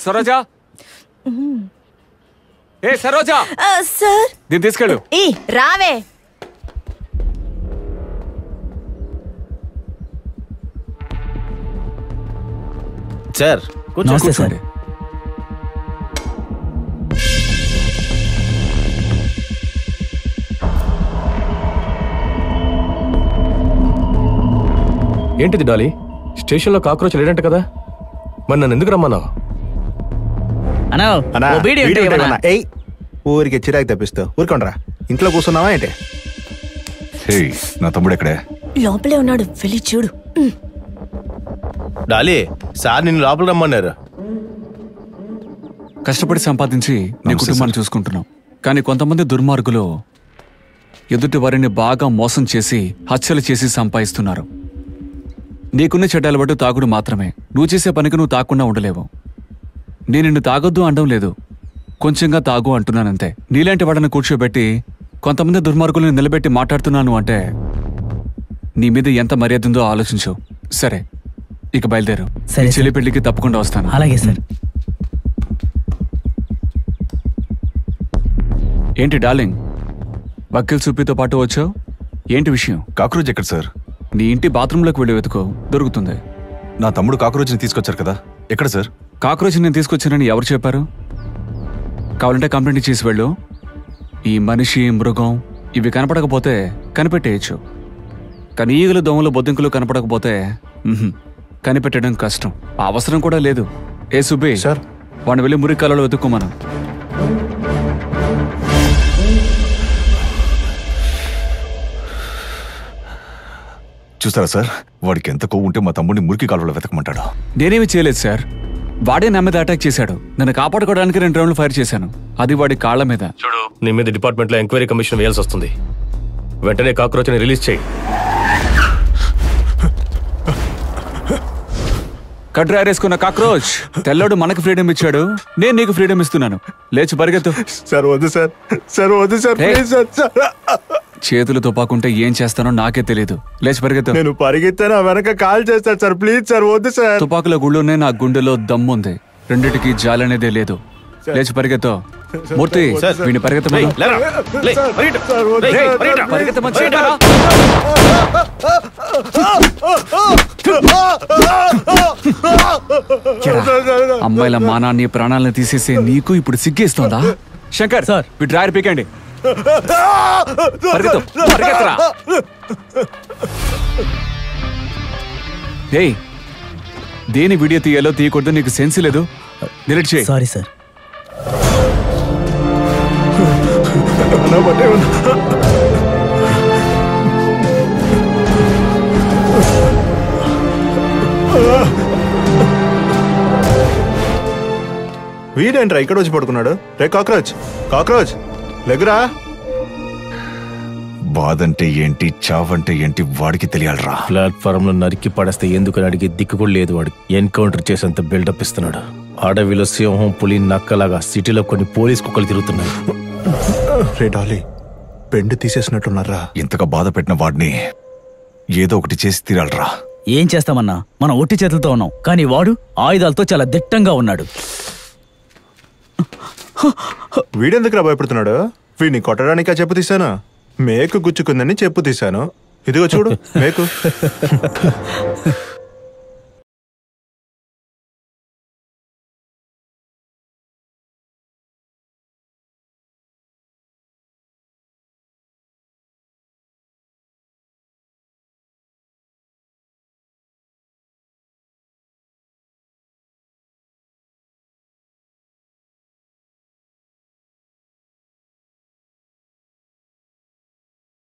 సరోజా, ఏ Saroja sir, దీన్ని తీసుకెళ్ళు. రావే. సార్ కూర్చోండి. ఏంటిది డాలీ? స్టేషన్లో కాక్రోచ్ లేడంట కదా, మరి నన్ను ఎందుకు రమ్మన్నావు? ఊరికి చిరాకు తెప్పిస్తావు. ఊరుకోండ్రా, ఇంట్లో కూర్చున్నావా ఏంటి? నా తమ్ముడు ఎక్కడే? లోపలే ఉన్నాడు, వెళ్ళి చూడు. డాలీ, సార్ నిన్ను లోపల రమ్మన్నారు. కష్టపడి సంపాదించి నీ కుటుంబాన్ని చూసుకుంటున్నావు, కానీ కొంతమంది దుర్మార్గులు ఎదుటి వారిని బాగా మోసం చేసి హత్యలు చేసి సంపాదిస్తున్నారు. నీకున్న చెడ్డలు బట్టి తాగుడు మాత్రమే. నువ్వు చేసే పనికి నువ్వు తాగకుండా ఉండలేవు. నేను నిన్ను తాగొద్దు అనడం లేదు, కొంచెంగా తాగు అంటున్నానంతే. నీలాంటి వాడిని కూర్చోబెట్టి కొంతమంది దుర్మార్గులను నిలబెట్టి మాట్లాడుతున్నాను అంటే నీ మీద ఎంత మర్యాద ఉందో ఆలోచించు. సరే, ఇక బయలుదేరు. చెల్లి పెళ్లికి తప్పకుండా వస్తాను. అలాగే సార్. ఏంటి డార్లింగ్, వకీల్ సుబ్బితో పాటు వచ్చావు? ఏంటి విషయం? కాక్రోచ్ ఎక్కడ సార్? నీ ఇంటి బాత్రూంలోకి వెళ్ళి వెతుకో, దొరుకుతుంది. నా తమ్ముడు కాక్రోచ్ని తీసుకొచ్చారు కదా, ఎక్కడ సార్? కాక్రోచ్ నేను తీసుకొచ్చానని ఎవరు చెప్పారు? కావాలంటే కంప్లైంట్ చేసి వెళ్ళు. ఈ మనిషి, మృగం ఇవి కనపడకపోతే కనిపెట్టేయచ్చు, కానీ ఈగలు, దోమలు, బొద్దింకులు కనపడకపోతే కనిపెట్టడం కష్టం. అవసరం కూడా లేదు. ఏ సుబ్బి సార్, వాడిని వెళ్ళి మురికాలలో వెతుక్కోమను. చూసారా సార్, వాడికి ఎంత కొవ్వు ఉంటే మా తమ్ముడిని మురికి కాలువలో వెతకమంటాడు. నేనేమి చేయలేదు సార్, వాడే నా మీద అటాక్ చేశాడు. నన్ను కాపాడుకోవడానికి 2 రౌండ్లు ఫైర్ చేశాను, అది వాడి కాళ్ల మీద. చూడు, నీ మీద డిపార్ట్మెంట్ లో ఎంక్వైరీ కమిషన్ వేయాల్సి వస్తుంది. వెంటనే కాక్రోచ్ ని రిలీజ్ చేయి. కడ్రారేసుకున్న కాక్రోచ్, తెల్లోడు మనకు ఫ్రీడమ్ ఇచ్చాడు, నేను నీకు ఫ్రీడమ్ ఇస్తున్నాను. లేచి పరిగెత్తు. సార్ వద్దు సార్, సార్ వద్దు సార్, ప్లీజ్ సార్. చేతులు తుపాకుంటే ఏం చేస్తానో నాకే తెలియదు. లేచి పరిగెత్తు. నేను పరిగెత్తాను, వెనక కాల్ చేస్తాను సార్, ప్లీజ్ సార్ వద్దు సార్. తుపాకుల గుళ్ళోనే నా గుండెలో దమ్ముంది, రెండిటికి జాలనేదే లేదు. లేచి పరిగెత్తు. మూర్తి, వీడిని పరిగెత్తమను. అమ్మాయిల మానాన్ని, ప్రాణాలను తీసేసే నీకు ఇప్పుడు సిగ్గేస్తోందా? శంకర్ సార్, వీటి డ్రాయర్ పీకండి. ఏయ్, దేని వీడియో తీయాలో తీయకూడదు నీకు సెన్స్ లేదు. డిలీట్ చేయి. Sorry sir. వీడేంట్రా ఇక్కడ వచ్చి పడుకున్నాడు? రే కాక్రోచ్, కాక్రోచ్ లేగురా. బాధంటే ఏంటి, చావంటే ఏంటి వాడికి తెలియాలరా. ప్లాట్ఫామ్ లో నరికి పడేస్తే ఎందుకని అడిగే దిక్కు కూడా లేదు వాడు. ఎన్కౌంటర్ చేసేంత బిల్డప్ ఇస్తున్నాడు. అడవిలో సింహం, పులి, నక్కలాగా సిటీలో కొన్ని పోలీస్ కుక్కలు తిరుగుతున్నాయి. రే డాలీ, పెండు తీసేసినట్టున్నారా? ఇంతగా బాధ పెట్టిన వాడిని ఏదో ఒకటి చేసి తీరాలరా. ఏం చేస్తామన్నా, మనం ఒట్టి చేతులతో ఉన్నాం, కానీ వాడు ఆయుధాలతో చాలా దిట్టంగా ఉన్నాడు. వీడెందుకురా భయపడుతున్నాడు? వీడిని కొట్టడానికా చెప్పు తీశాను? మేకు గుచ్చుకుందని చెప్పు తీశాను. ఇదిగో చూడు మేకు.